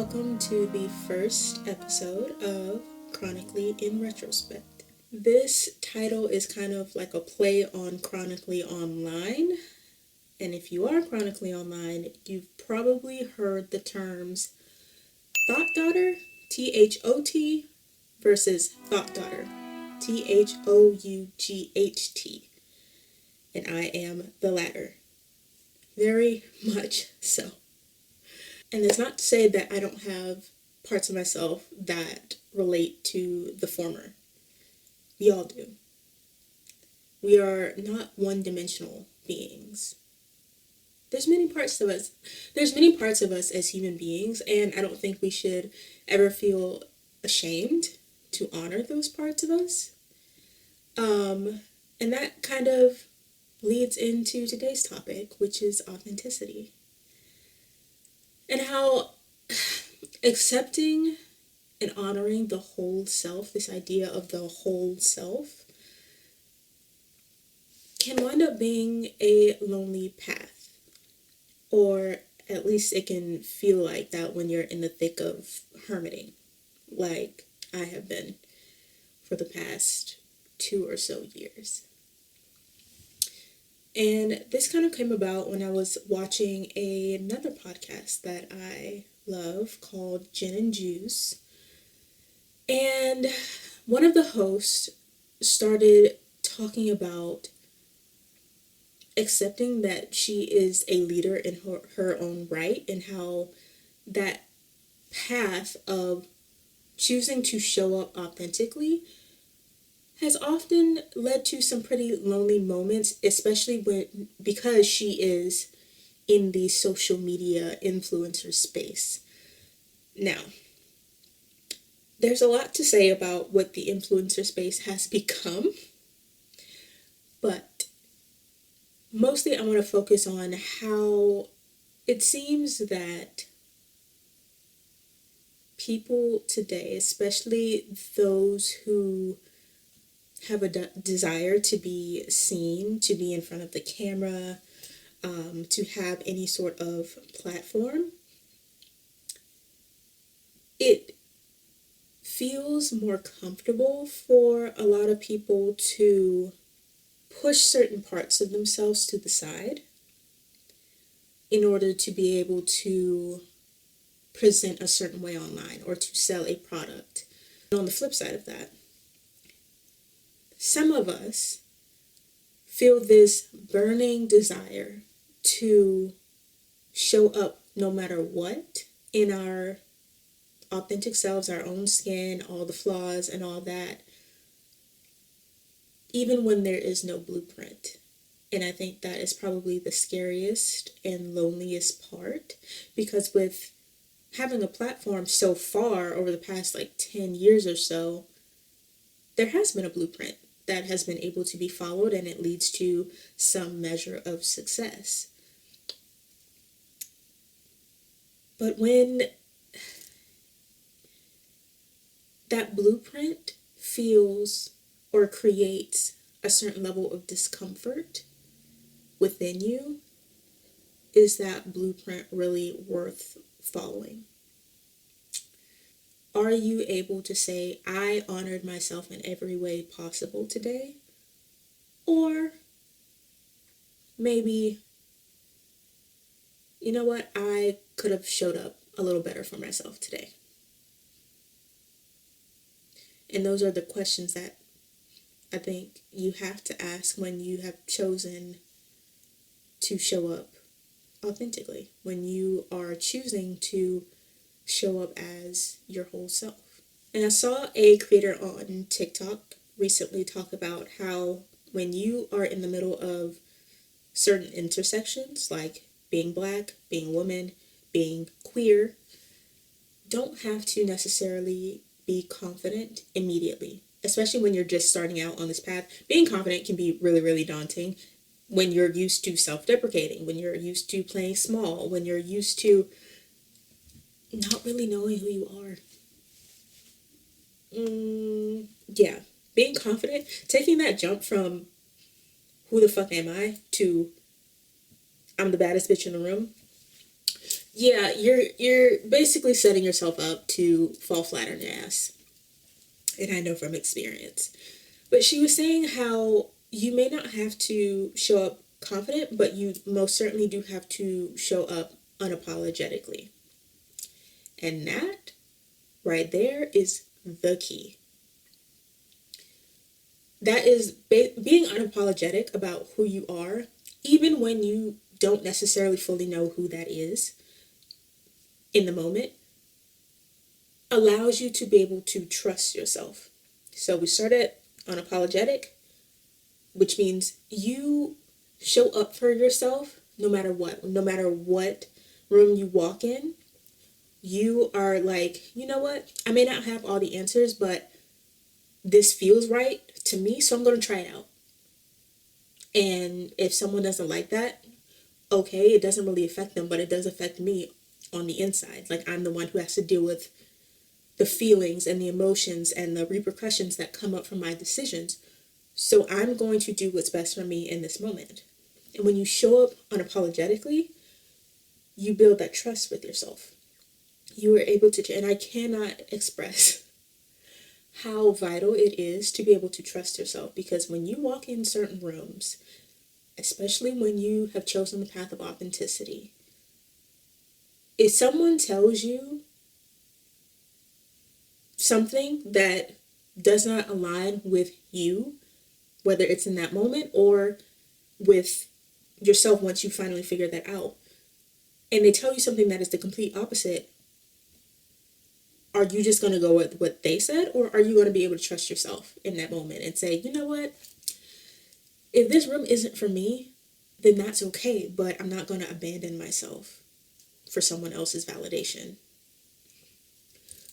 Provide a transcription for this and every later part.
welcome to the first episode of Chronically In Retrospect. This title is kind of like a play on Chronically Online, and if you are chronically online, you've probably heard the terms Thought Daughter, THOT, versus Thought Daughter, THOUGHT, and I am the latter. Very much so. And it's not to say that I don't have parts of myself that relate to the former. We all do. We are not one-dimensional beings. There's many parts of us as human beings, and I don't think we should ever feel ashamed to honor those parts of us. And that kind of leads into today's topic, which is authenticity. And how accepting and honoring the whole self, this idea of the whole self, can wind up being a lonely path. Or at least it can feel like that when you're in the thick of hermiting, like I have been for the past 2 or so years. And this kind of came about when I was watching another podcast that I love called Gin and Juice. And one of the hosts started talking about accepting that she is a leader in her own right, and how that path of choosing to show up authentically has often led to some pretty lonely moments, especially because she is in the social media influencer space. Now, there's a lot to say about what the influencer space has become, but mostly I want to focus on how it seems that people today, especially those who have a desire to be seen, to be in front of the camera, to have any sort of platform, it feels more comfortable for a lot of people to push certain parts of themselves to the side in order to be able to present a certain way online or to sell a product. And on the flip side of that, some of us feel this burning desire to show up no matter what in our authentic selves, our own skin, all the flaws and all that, even when there is no blueprint. And I think that is probably the scariest and loneliest part, because with having a platform so far over the past 10 years or so, there has been a blueprint that has been able to be followed, and it leads to some measure of success. But when that blueprint feels or creates a certain level of discomfort within you, is that blueprint really worth following? Are you able to say, I honored myself in every way possible today? Or maybe, you know what, I could have showed up a little better for myself today. And those are the questions that I think you have to ask when you have chosen to show up authentically, when you are choosing to show up as your whole self. And I saw a creator on TikTok recently talk about how when you are in the middle of certain intersections, like being Black, being a woman, being queer, don't have to necessarily be confident immediately, especially when you're just starting out on this path. Being confident can be really, really daunting when you're used to self-deprecating, when you're used to playing small, when you're used to not really knowing who you are. Yeah, being confident, taking that jump from who the fuck am I to I'm the baddest bitch in the room, Yeah, you're basically setting yourself up to fall flat on your ass. And I know from experience. But she was saying how you may not have to show up confident, but you most certainly do have to show up unapologetically. And that right there is the key. That is being unapologetic about who you are, even when you don't necessarily fully know who that is in the moment, allows you to be able to trust yourself. So we started unapologetic, which means you show up for yourself no matter what. No matter what room you walk in, you are like, you know what? I may not have all the answers, but this feels right to me, so I'm going to try it out. And if someone doesn't like that, okay, it doesn't really affect them, but it does affect me on the inside. Like, I'm the one who has to deal with the feelings and the emotions and the repercussions that come up from my decisions. So I'm going to do what's best for me in this moment. And when you show up unapologetically, you build that trust with yourself. You are able to, and I cannot express how vital it is to be able to trust yourself, because when you walk in certain rooms, especially when you have chosen the path of authenticity, if someone tells you something that does not align with you, whether it's in that moment or with yourself once you finally figure that out, and they tell you something that is the complete opposite, are you just going to go with what they said, or are you going to be able to trust yourself in that moment and say, you know what, if this room isn't for me, then that's okay, but I'm not going to abandon myself for someone else's validation.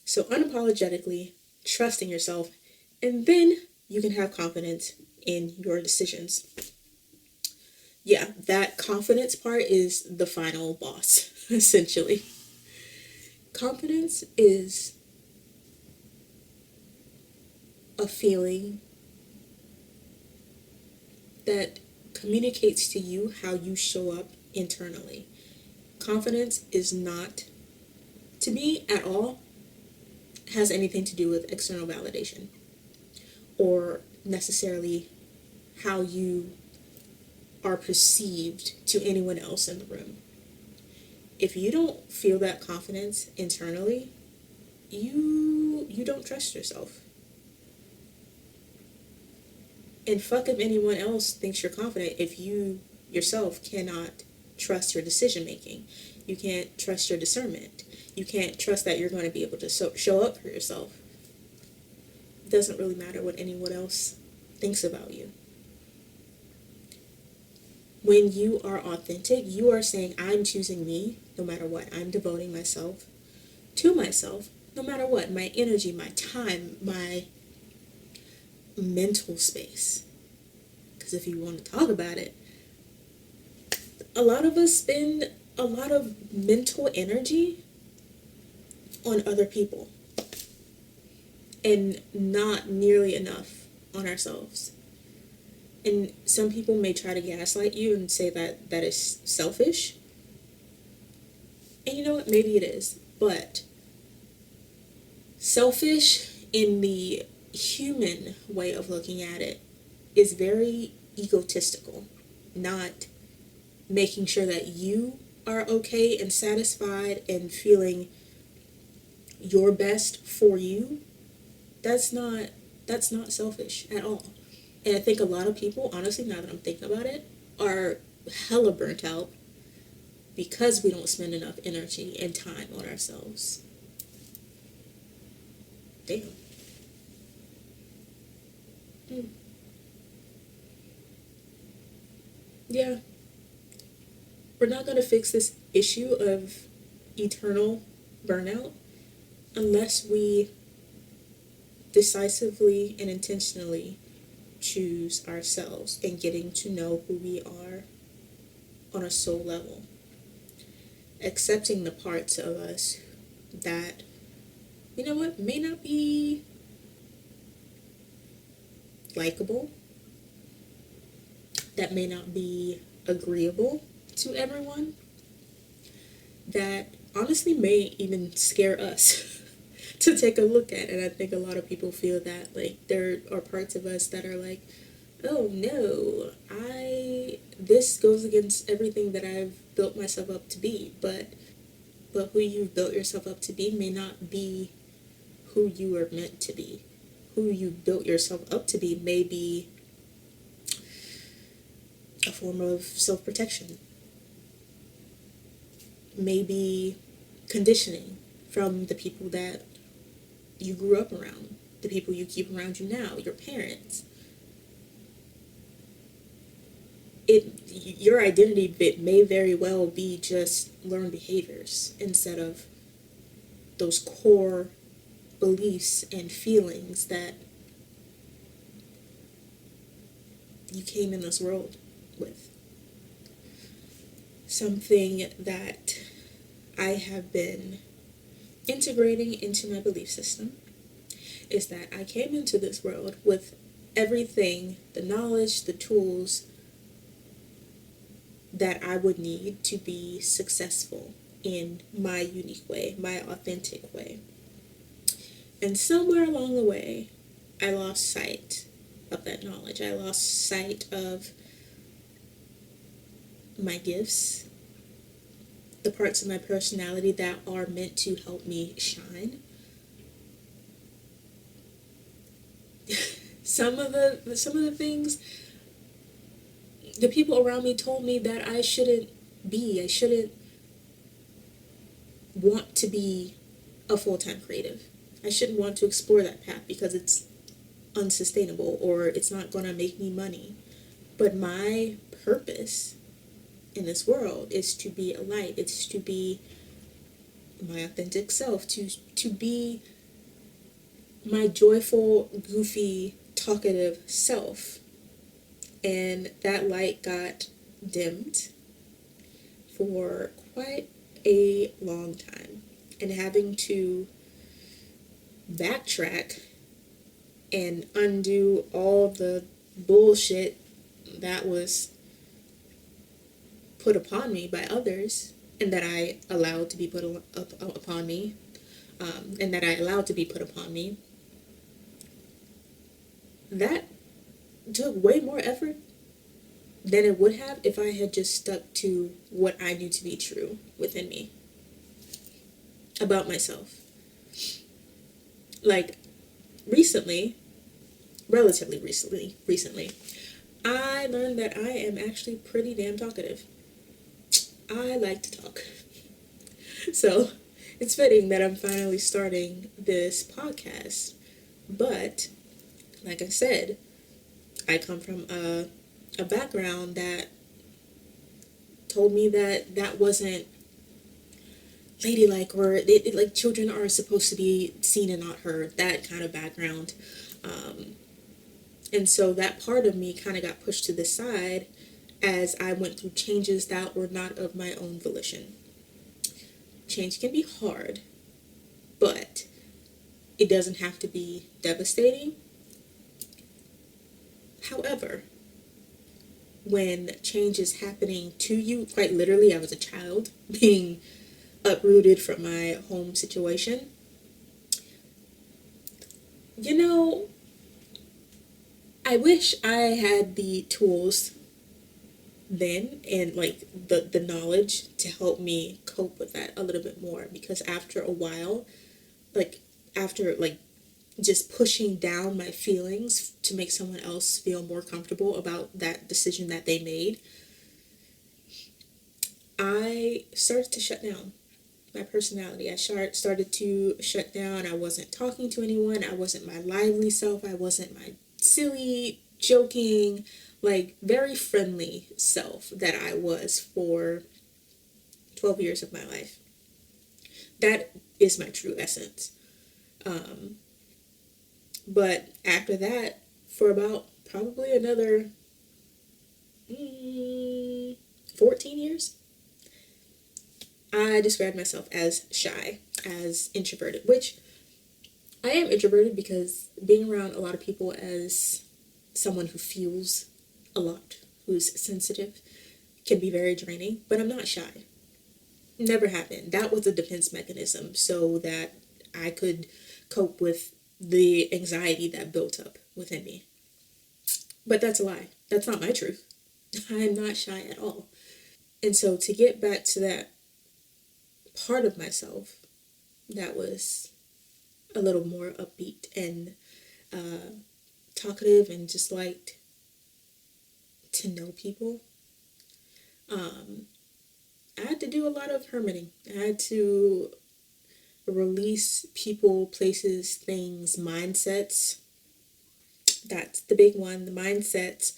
So unapologetically trusting yourself, and then you can have confidence in your decisions. Yeah, that confidence part is the final boss, essentially. Confidence is a feeling that communicates to you how you show up internally. Confidence is not, to me at all, has anything to do with external validation or necessarily how you are perceived to anyone else in the room. If you don't feel that confidence internally, you don't trust yourself. And fuck if anyone else thinks you're confident if you yourself cannot trust your decision making. You can't trust your discernment. You can't trust that you're going to be able to show up for yourself. It doesn't really matter what anyone else thinks about you. When you are authentic, you are saying, I'm choosing me no matter what. I'm devoting myself to myself no matter what. My energy, my time, my mental space. Because if you want to talk about it, a lot of us spend a lot of mental energy on other people and not nearly enough on ourselves. And some people may try to gaslight you and say that that is selfish. And you know what? Maybe it is. But selfish in the human way of looking at it is very egotistical, not making sure that you are okay and satisfied and feeling your best for you. That's not selfish at all. And I think a lot of people, honestly, now that I'm thinking about it, are hella burnt out because we don't spend enough energy and time on ourselves. Damn. Mm. Yeah. We're not going to fix this issue of eternal burnout unless we decisively and intentionally choose ourselves and getting to know who we are on a soul level. Accepting the parts of us that, you know what, may not be likable, that may not be agreeable to everyone, that honestly may even scare us to take a look at. And I think a lot of people feel that, like, there are parts of us that are like, oh no, this goes against everything that I've built myself up to be. But who you've built yourself up to be may not be who you are meant to be. Who you built yourself up to be may be a form of self-protection, maybe conditioning from the people that you grew up around, the people you keep around you now, your parents. Your identity bit may very well be just learned behaviors instead of those core beliefs and feelings that you came in this world with. Something that I have been integrating into my belief system is that I came into this world with everything, the knowledge, the tools that I would need to be successful in my unique way, my authentic way. And somewhere along the way, I lost sight of that knowledge. I lost sight of my gifts, the parts of my personality that are meant to help me shine. Some of the things the people around me told me that I shouldn't want to be a full-time creative. I shouldn't want to explore that path because it's unsustainable or it's not going to make me money. But my purpose in this world is to be a light. It's to be my authentic self, to be my joyful, goofy, talkative self. And that light got dimmed for quite a long time. And having to backtrack and undo all the bullshit that was put upon me by others and that I allowed to be put upon me, that took way more effort than it would have if I had just stuck to what I knew to be true within me about myself. Like, relatively recently, I learned that I am actually pretty damn talkative. I like to talk. So it's fitting that I'm finally starting this podcast. But, like I said, I come from a background that told me that wasn't ladylike, or like children are supposed to be seen and not heard, that kind of background. And so that part of me kind of got pushed to the side as I went through changes that were not of my own volition. Change can be hard, but it doesn't have to be devastating. However, when change is happening to you, quite literally, I was a child being uprooted from my home situation. You know, I wish I had the tools then and like the knowledge to help me cope with that a little bit more, because after a while, after just pushing down my feelings to make someone else feel more comfortable about that decision that they made, I started to shut down my personality. I started to shut down. I wasn't talking to anyone. I wasn't my lively self. I wasn't my silly, joking, very friendly self that I was for 12 years of my life. That is my true essence. But after that, for about probably another 14 years, I described myself as shy, as introverted, which I am introverted because being around a lot of people as someone who feels a lot, who's sensitive, can be very draining, but I'm not shy. Never happened. That was a defense mechanism so that I could cope with the anxiety that built up within me. But that's a lie. That's not my truth. I am not shy at all. And so to get back to that part of myself that was a little more upbeat and talkative and just liked to know people, I had to do a lot of hermiting. I had to release people, places, things, mindsets. That's the big one. The mindsets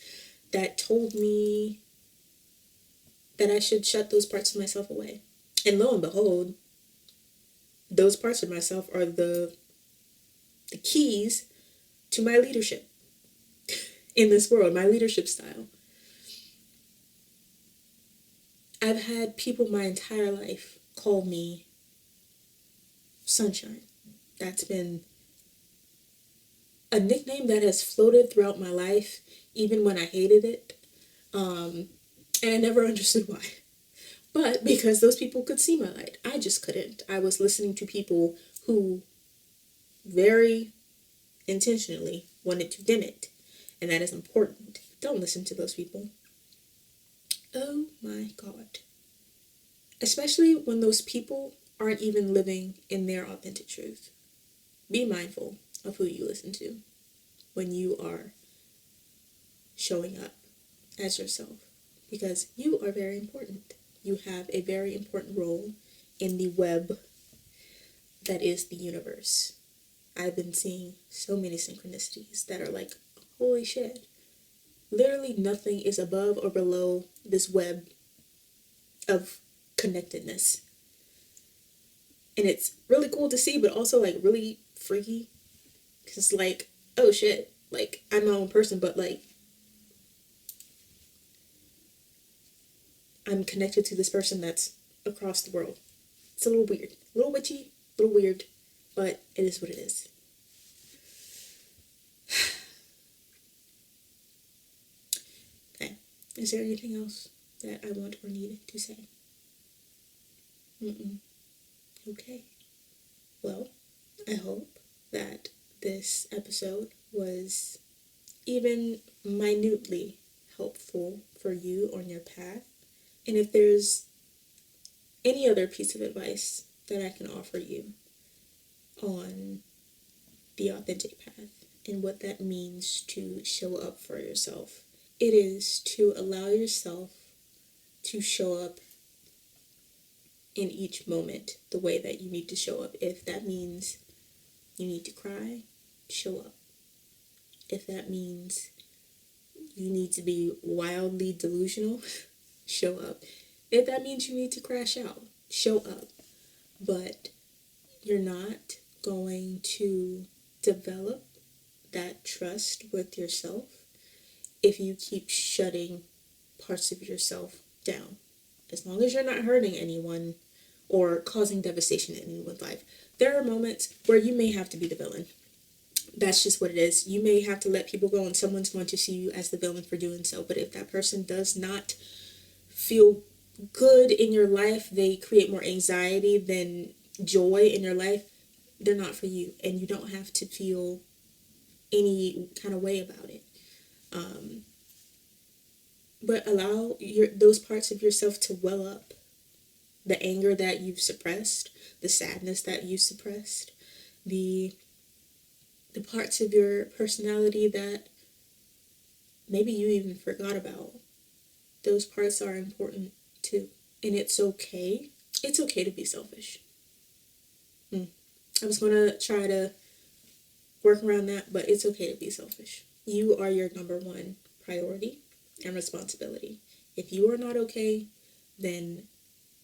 that told me that I should shut those parts of myself away. And lo and behold, those parts of myself are the keys to my leadership in this world, my leadership style. I've had people my entire life call me Sunshine. That's been a nickname that has floated throughout my life, even when I hated it. And I never understood why. But because those people could see my light, I just couldn't. I was listening to people who very intentionally wanted to dim it. And that is important. Don't listen to those people. Oh my God. Especially when those people aren't even living in their authentic truth. Be mindful of who you listen to when you are showing up as yourself, because you are very important. You have a very important role in the web that is the universe. I've been seeing so many synchronicities that are like, holy shit. Literally nothing is above or below this web of connectedness. And it's really cool to see, but also like really freaky. Because it's like, oh shit, like I'm my own person, but like I'm connected to this person that's across the world. It's a little weird, a little witchy, a little weird, but it is what it is. Okay, is there anything else that I want or need to say? Okay. Well, I hope that this episode was even minutely helpful for you on your path. And if there's any other piece of advice that I can offer you on the authentic path and what that means to show up for yourself, it is to allow yourself to show up in each moment the way that you need to show up. If that means you need to cry, show up. If that means you need to be wildly delusional, show up. If that means you need to crash out, show up. But you're not going to develop that trust with yourself if you keep shutting parts of yourself down. As long as you're not hurting anyone or causing devastation in anyone's life. There are moments where you may have to be the villain. That's just what it is. You may have to let people go and someone's going to see you as the villain for doing so. But if that person does not feel good in your life, they create more anxiety than joy in your life, they're not for you. And you don't have to feel any kind of way about it. But allow those parts of yourself to well up. The anger that you've suppressed, the sadness that you suppressed, the parts of your personality that maybe you even forgot about. Those parts are important too. And it's okay. It's okay to be selfish. I was going to try to work around that, but it's okay to be selfish. You are your number one priority and responsibility. If you are not okay, then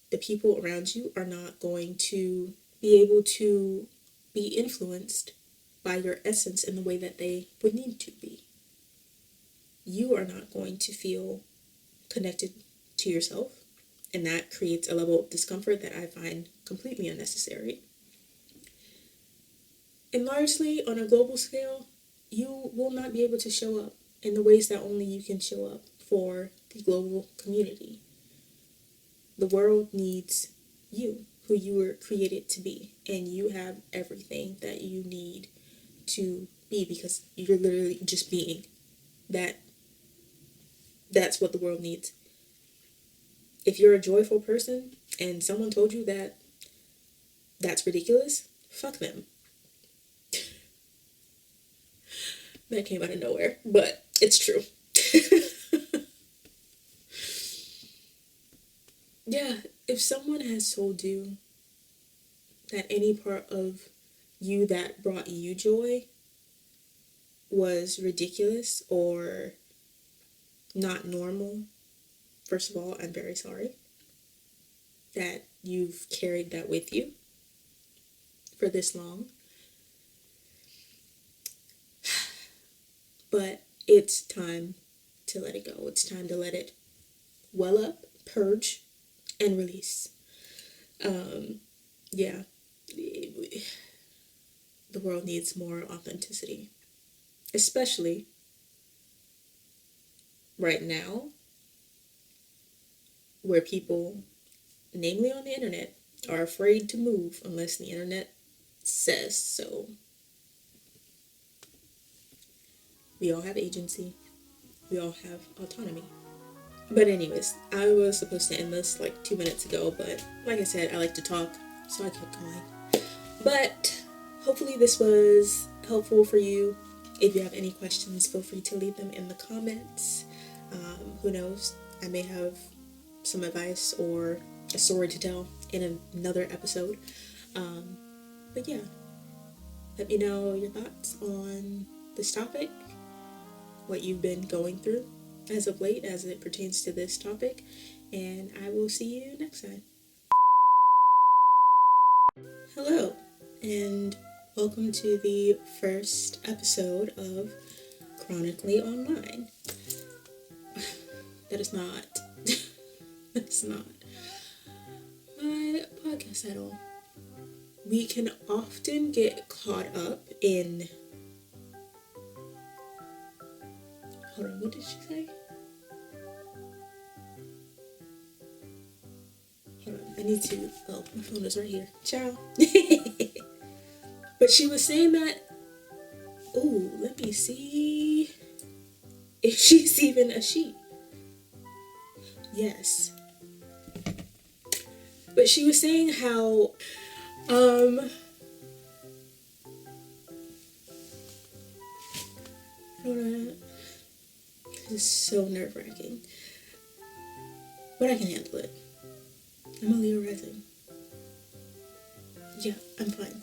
the people around you are not going to be able to be influenced by your essence in the way that they would need to be. You are not going to feel connected to yourself, and that creates a level of discomfort that I find completely unnecessary. And largely, on a global scale, you will not be able to show up in the ways that only you can show up for the global community. The world needs you, who you were created to be. And you have everything that you need to be, because you're literally just being. That's what the world needs. If you're a joyful person and someone told you that that's ridiculous, fuck them. That came out of nowhere, but it's true. Yeah, if someone has told you that any part of you that brought you joy was ridiculous or not normal, first of all, I'm very sorry that you've carried that with you for this long. But it's time to let it go. It's time to let it well up, purge, and release. Yeah. The world needs more authenticity, especially right now, where people, namely on the internet, are afraid to move unless the internet says so. We all have agency. We all have autonomy. But anyways, I was supposed to end this like 2 minutes ago, but like I said, I like to talk, so I kept going. But hopefully this was helpful for you. If you have any questions, feel free to leave them in the comments. Who knows? I may have some advice or a story to tell in another episode. But yeah, let me know your thoughts on this topic, what you've been going through as of late as it pertains to this topic, and I will see you next time. Hello, and welcome to the first episode of Chronically Online. That is not that's not my podcast at all. We can often get caught up in, hold on, what did she say? Hold on, I need to, oh, my phone is right here. Ciao. But she was saying that, ooh, let me see if she's even a she. Yes. But she was saying how, hold on. This is so nerve-wracking. But I can handle it. I'm a Leo rising. Yeah, I'm fine.